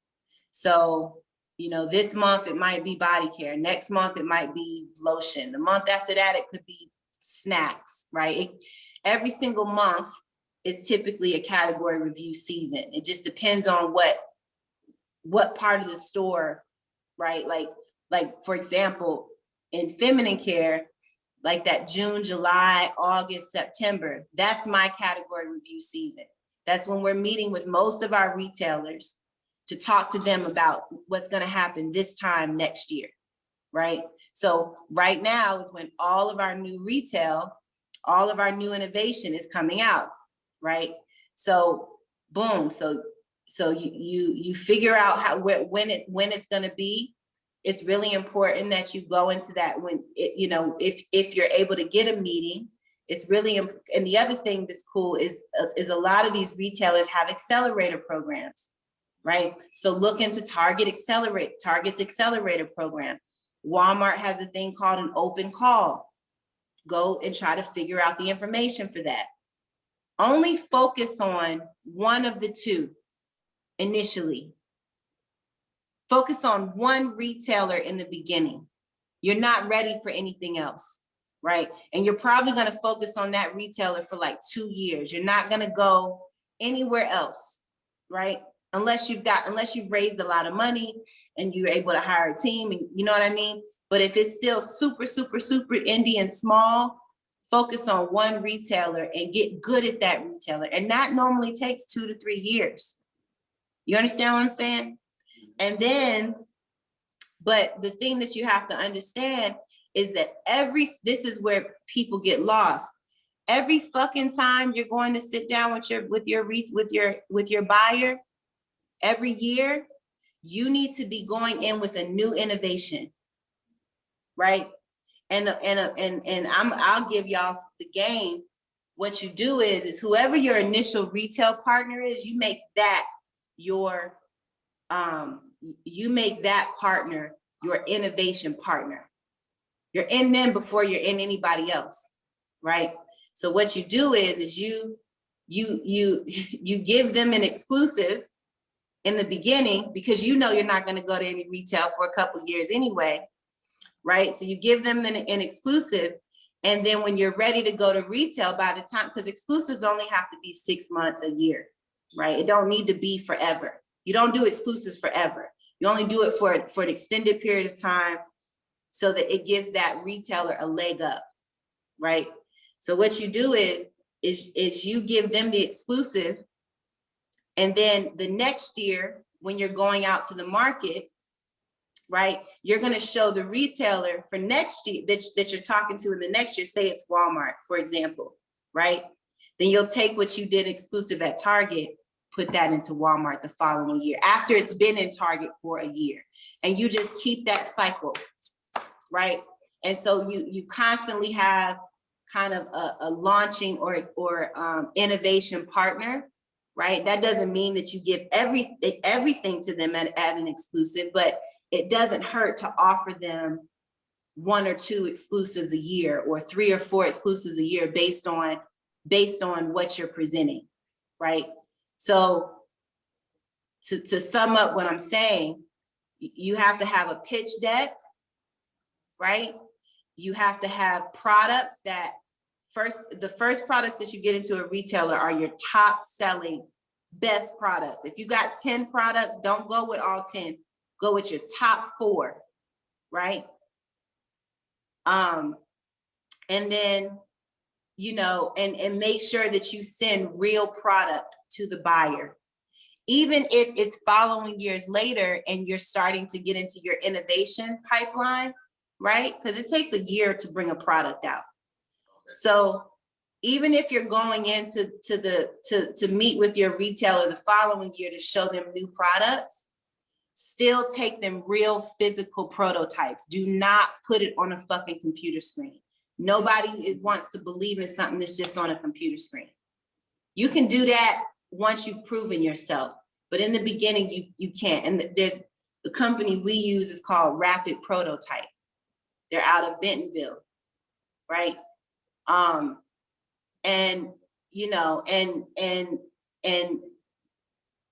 So, you know, this month it might be body care. Next month it might be lotion. The month after that it could be snacks, right? Every single month is typically a category review season. It just depends on what part of the store, right? Like for example, in feminine care, like that June, July, August, September, that's my category review season. That's when we're meeting with most of our retailers to talk to them about what's going to happen this time next year, right? So right now is when all of our new retail, all of our new innovation is coming out, right? So boom, so you figure out when it's going to be. It's really important that you go into that when it, you know, if you're able to get a meeting, it's really, and the other thing that's cool is a lot of these retailers have accelerator programs, right? So look into Target's accelerator program. Walmart has a thing called an open call. Go and try to figure out the information for that. Only focus on one of the two initially. Focus on one retailer in the beginning. You're not ready for anything else, right? And you're probably going to focus on that retailer for like 2 years. You're not going to go anywhere else, right? Unless you've raised a lot of money and you're able to hire a team, and you know what I mean? But if it's still super, super, super indie and small, focus on one retailer and get good at that retailer. And that normally takes 2 to 3 years. You understand what I'm saying? And then, but the thing that you have to understand is that this is where people get lost. Every fucking time you're going to sit down with your buyer, every year, you need to be going in with a new innovation, right? And I'll give y'all the game. What you do is whoever your initial retail partner is, you make that partner your innovation partner. You're in them before you're in anybody else, right? So what you do is you give them an exclusive in the beginning because you know you're not going to go to any retail for a couple of years anyway. right? So you give them an exclusive, and then when you're ready to go to retail, by the time, because exclusives only have to be 6 months, a year, right? It don't need to be forever. You don't do exclusives forever. You only do it for an extended period of time so that it gives that retailer a leg up, right? So what you do is you give them the exclusive, and then the next year when you're going out to the market, right, you're going to show the retailer for next year that you're talking to in the next year, say it's Walmart, for example, right? Then you'll take what you did exclusive at Target, put that into Walmart the following year after it's been in Target for a year. And you just keep that cycle, right? And so you constantly have kind of a launching or innovation partner, right? That doesn't mean that you give everything to them at an exclusive, but it doesn't hurt to offer them 1 or 2 exclusives a year or 3 or 4 exclusives a year based on what you're presenting, right? So to sum up what I'm saying, you have to have a pitch deck, right? You have to have products that the first products that you get into a retailer are your top selling best products. If you got 10 products, don't go with all 10. Go with your top 4, right? And then, and make sure that you send real product to the buyer. Even if it's following years later and you're starting to get into your innovation pipeline, right? Because it takes a year to bring a product out. So even if you're going into to meet with your retailer the following year to show them new products, still take them real physical prototypes. Do not put it on a fucking computer screen. Nobody wants to believe in something that's just on a computer screen. You can do that once you've proven yourself, but in the beginning you can't. And there's the company we use is called Rapid Prototype. They're out of Bentonville, right? And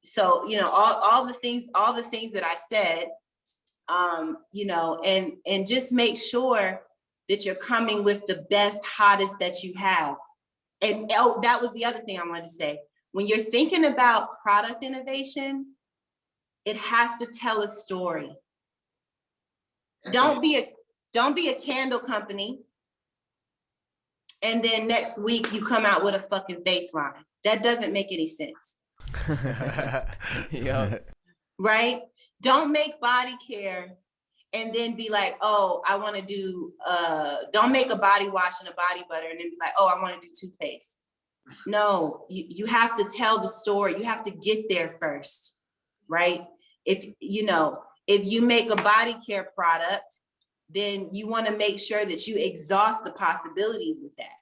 so, all the things that I said, and just make sure that you're coming with the best, hottest that you have. And that was the other thing I wanted to say. When you're thinking about product innovation, it has to tell a story. Don't be a candle company and then next week you come out with a fucking baseline. That doesn't make any sense. Yeah. Right? Don't make body care and then be like, oh, I want to do, don't make a body wash and a body butter and then be like, oh, I want to do toothpaste. No, you have to tell the story. You have to get there first, right? If you make a body care product, then you want to make sure that you exhaust the possibilities with that,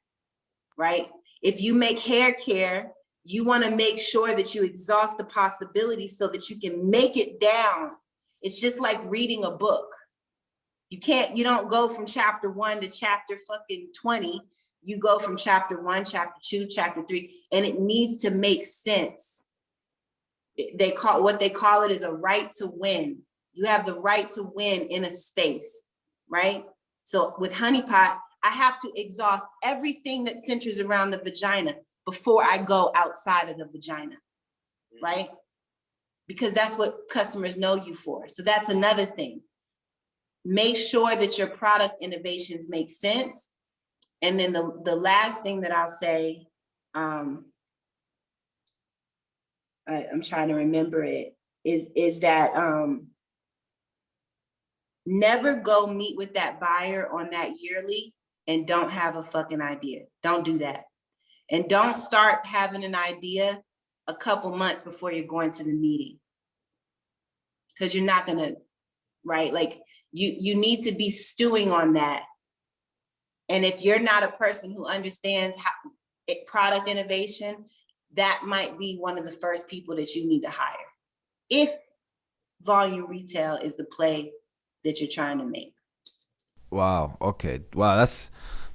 right? If you make hair care, you want to make sure that you exhaust the possibilities so that you can make it down. It's just like reading a book. You don't go from chapter 1 to chapter fucking 20. You go from chapter 1, chapter 2, chapter 3, and it needs to make sense. What they call it is a right to win. You have the right to win in a space, right? So with Honey Pot, I have to exhaust everything that centers around the vagina before I go outside of the vagina, right? Because that's what customers know you for. So that's another thing. Make sure that your product innovations make sense. And then the last thing that I'll say, I'm trying to remember it, is that never go meet with that buyer on that yearly and don't have a fucking idea. Don't do that. And don't start having an idea a couple months before you're going to the meeting. Because you're not gonna, right? Like you need to be stewing on that. And if you're not a person who understands product innovation, that might be one of the first people that you need to hire. If volume retail is the play that you're trying to make. Wow. Okay. Wow. That's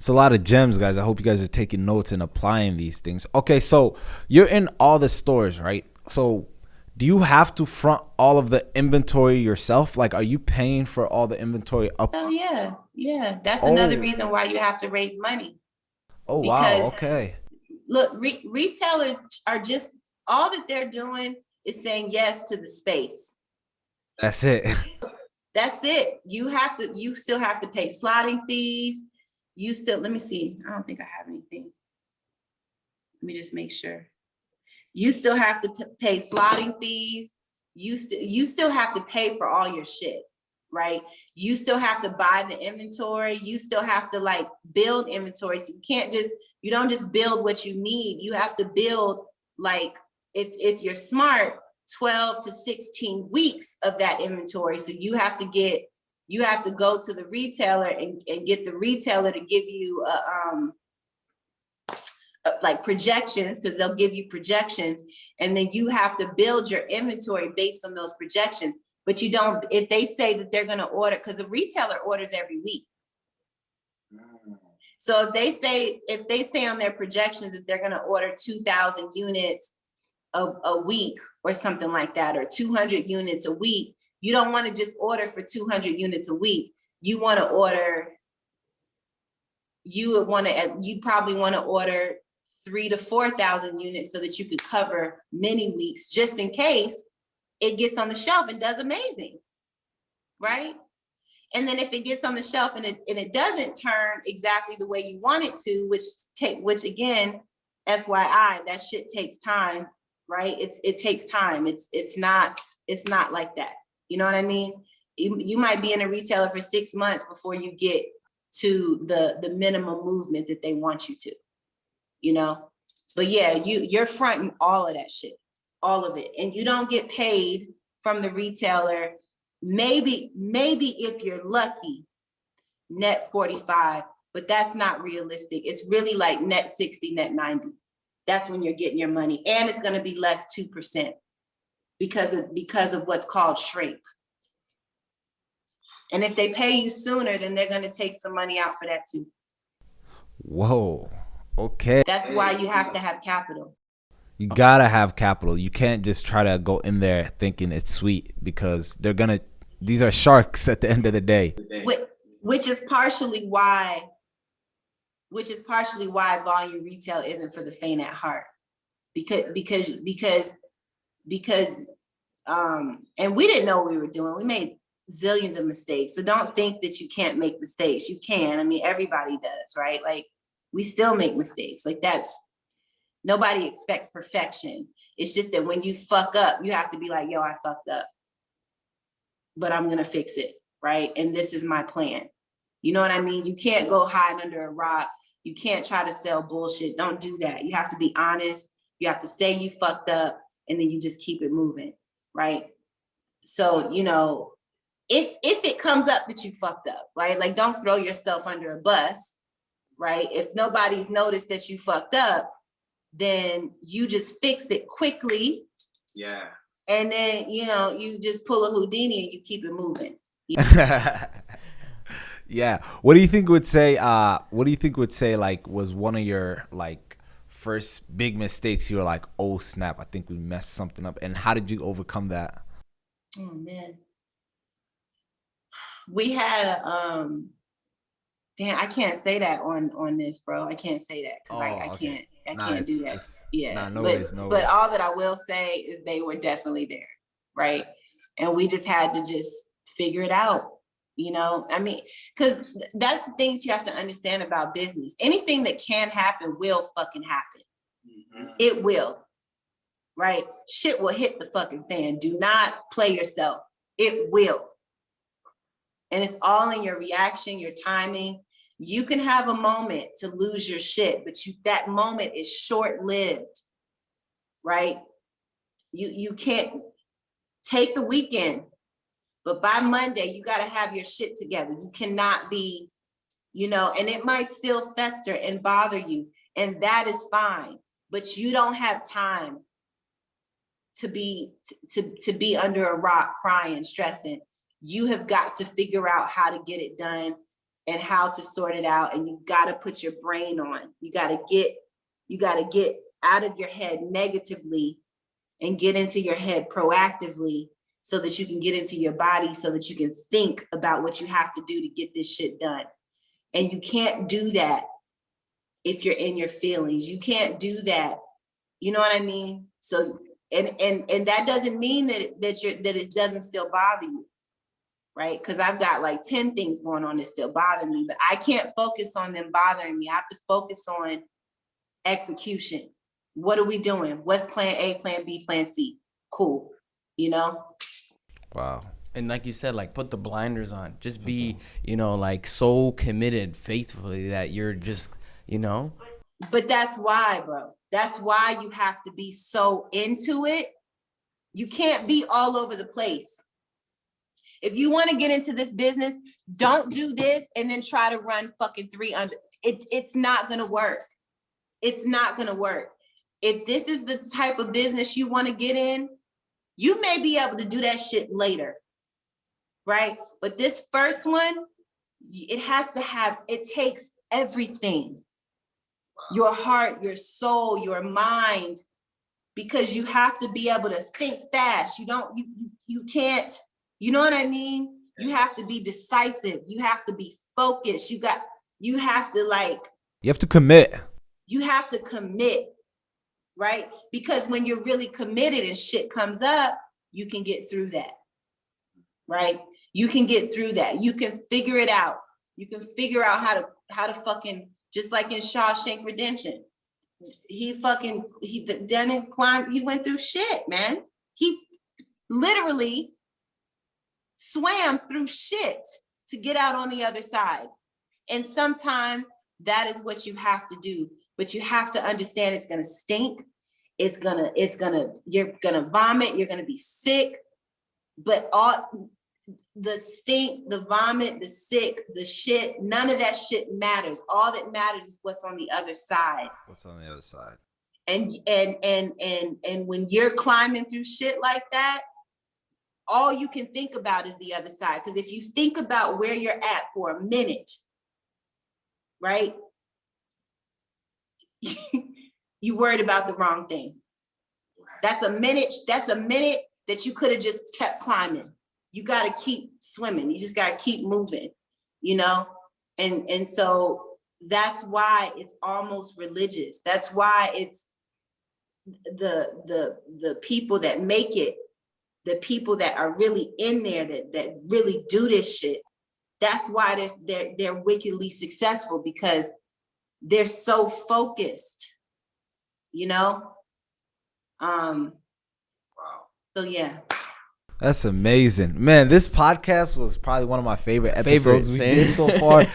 a lot of gems, guys. I hope you guys are taking notes and applying these things. Okay. So you're in all the stores, right? So Do you have to front all of the inventory yourself? Like, are you paying for all the inventory up? Oh yeah, yeah. That's another Oh, reason why you have to raise money, oh wow. because Okay. look, retailers are just, all that they're doing is saying yes to the space. That's it. That's it. You still have to pay slotting fees. You still, let me see. I don't think I have anything. Let me just make sure. You still have to pay slotting fees. You still have to pay for all your shit, right? You still have to buy the inventory. You still have to like build inventory. So you don't just build what you need. You have to build, like, if you're smart, 12 to 16 weeks of that inventory. So you have to go to the retailer and get the retailer to give you like projections, because they'll give you projections, and then you have to build your inventory based on those projections. But you don't, if they say that they're going to order, because the retailer orders every week. So if they say on their projections that they're going to order 2,000 units a week or something like that, or 200 units a week, you don't want to just order for 200 units a week. You probably want to order 3,000 to 4,000 units so that you could cover many weeks, just in case it gets on the shelf and does amazing, right? And then if it gets on the shelf and it doesn't turn exactly the way you want it to, which again, FYI, that shit takes time, right? It takes time. It's not like that. You know what I mean? You might be in a retailer for 6 months before you get to the minimum movement that they want you to, you know? But yeah, you're fronting all of that shit, all of it. And you don't get paid from the retailer. Maybe if you're lucky, net 45, but that's not realistic. It's really like net 60, net 90. That's when you're getting your money. And it's going to be less 2% because of what's called shrink. And if they pay you sooner, then they're going to take some money out for that too. Whoa. Okay. That's why you have to have capital. You gotta have capital. You can't just try to go in there thinking it's sweet, because these are sharks at the end of the day. Which is partially why volume retail isn't for the faint at heart. Because and we didn't know what we were doing. We made zillions of mistakes. So don't think that you can't make mistakes. You can. I mean, everybody does, right? Like, we still make mistakes. Like, nobody expects perfection. It's just that when you fuck up, you have to be like, yo, I fucked up, but I'm going to fix it, right? And this is my plan. You know what I mean? You can't go hide under a rock. You can't try to sell bullshit. Don't do that. You have to be honest. You have to say you fucked up, and then you just keep it moving, right? So, you know, if it comes up that you fucked up, right? Like, don't throw yourself under a bus, right? If nobody's noticed that you fucked up, then you just fix it quickly. Yeah. And then, you know, you just pull a Houdini and you keep it moving. Yeah. What do you think would say like was one of your like first big mistakes? You were like, oh snap, I think we messed something up. And how did you overcome that? Oh man. We had damn, I can't say that on this, bro. I can't say that because I can't do that. Yeah. But all that I will say is they were definitely there, right? And we just had to just figure it out. You know, I mean, because that's the things you have to understand about business. Anything that can happen will fucking happen. Mm-hmm. It will, right? Shit will hit the fucking fan. Do not play yourself. It will. And it's all in your reaction, your timing. You can have a moment to lose your shit, but that moment is short-lived, right? You can't take the weekend. But by Monday, you got to have your shit together. You cannot be, you know, and it might still fester and bother you. And that is fine. But you don't have time to be under a rock crying, stressing. You have got to figure out how to get it done and how to sort it out. And you've got to put your brain on. You got to get out of your head negatively and get into your head proactively so that you can get into your body, so that you can think about what you have to do to get this shit done. And you can't do that if you're in your feelings. You can't do that. You know what I mean? So, and that doesn't mean that it doesn't still bother you, right? Because I've got like 10 things going on that still bother me, but I can't focus on them bothering me. I have to focus on execution. What are we doing? What's plan A, plan B, plan C? Cool. You know? Wow. And like you said, like put the blinders on. Just be, you know, like so committed faithfully that you're just, you know. But that's why, bro. That's why you have to be so into it. You can't be all over the place. If you want to get into this business, don't do this and then try to run fucking 3 under. It's not going to work. It's not going to work. If this is the type of business you want to get in, you may be able to do that shit later, right? But this first one, it takes everything. Your heart, your soul, your mind, because you have to be able to think fast. You can't, you know what I mean? You have to be decisive. You have to be focused. You have to commit. You have to commit, right? Because when you're really committed and shit comes up, you can get through that, right? You can get through that. You can figure it out. You can figure out how to fucking, just like in Shawshank Redemption. He went through shit, man. He literally swam through shit to get out on the other side. And sometimes that is what you have to do. But you have to understand it's gonna stink. You're gonna vomit, you're gonna be sick. But all the stink, the vomit, the sick, the shit, none of that shit matters. All that matters is what's on the other side. What's on the other side? And when you're climbing through shit like that, all you can think about is the other side. Because if you think about where you're at for a minute, right? You worried about the wrong thing. That's a minute that you could have just kept climbing. You got to keep swimming. You just got to keep moving, you know? And so that's why it's almost religious. That's why it's the people that make it, the people that are really in there, that really do this shit. That's why they're wickedly successful, because they're so focused, you know? Wow. So yeah. That's amazing, man. This podcast was probably one of my favorite episodes we did so far.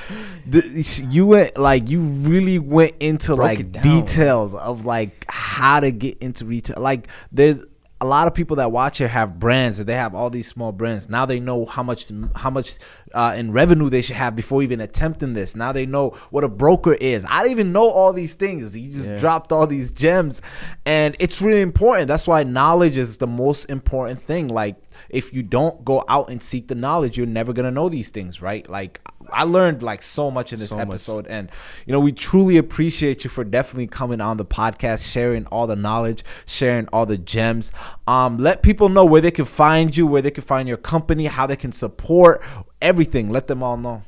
You really went into like details of like how to get into retail. Like there's a lot of people that watch it have brands, and they have all these small brands. Now they know how much in revenue they should have before even attempting this. Now they know what a broker is. I didn't even know all these things. You just dropped all these gems, and it's really important. That's why knowledge is the most important thing. Like if you don't go out and seek the knowledge, you're never gonna know these things, right? Like I learned like so much in this episode, and you know, we truly appreciate you for definitely coming on the podcast, sharing all the knowledge, sharing all the gems. Let people know where they can find you, where they can find your company, how they can support everything. Let them all know.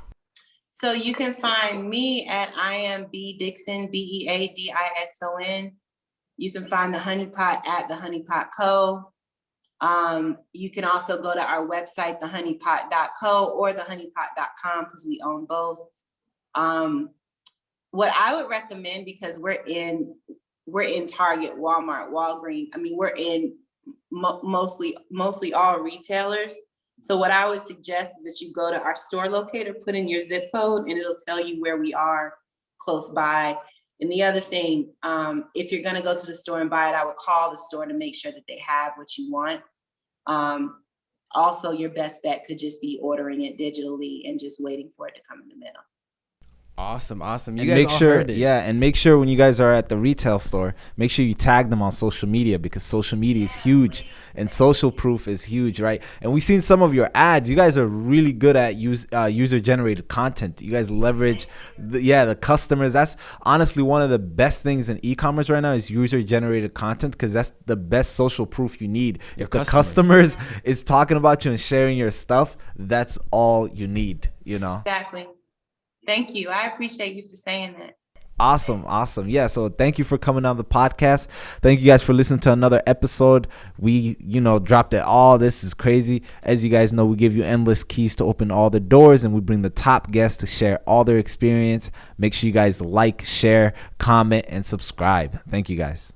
So you can find me at I am B Dixon, BEADIXON. You can find the Honey Pot at the Honey Pot Co. You can also go to our website, thehoneypot.co or thehoneypot.com, because we own both. What I would recommend, because we're in Target, Walmart, Walgreens. I mean, we're in mostly all retailers. So what I would suggest is that you go to our store locator, put in your zip code, and it'll tell you where we are close by. And the other thing, if you're going to go to the store and buy it, I would call the store to make sure that they have what you want. Also, your best bet could just be ordering it digitally and just waiting for it to come in the mail. Awesome. You And guys make all sure, heard it. yeah, and make sure when you guys are at the retail store, make sure you tag them on social media, because social media is huge and social proof is huge, right? And we've seen some of your ads. You guys are really good at user generated content. You guys leverage the customers. That's honestly one of the best things in e-commerce right now is user generated content, because that's the best social proof you need. If the customers is talking about you and sharing your stuff, that's all you need, you know. Exactly. Thank you. I appreciate you for saying that. Awesome. Yeah. So thank you for coming on the podcast. Thank you guys for listening to another episode. We, dropped it all. This is crazy. As you guys know, we give you endless keys to open all the doors, and we bring the top guests to share all their experience. Make sure you guys like, share, comment, and subscribe. Thank you guys.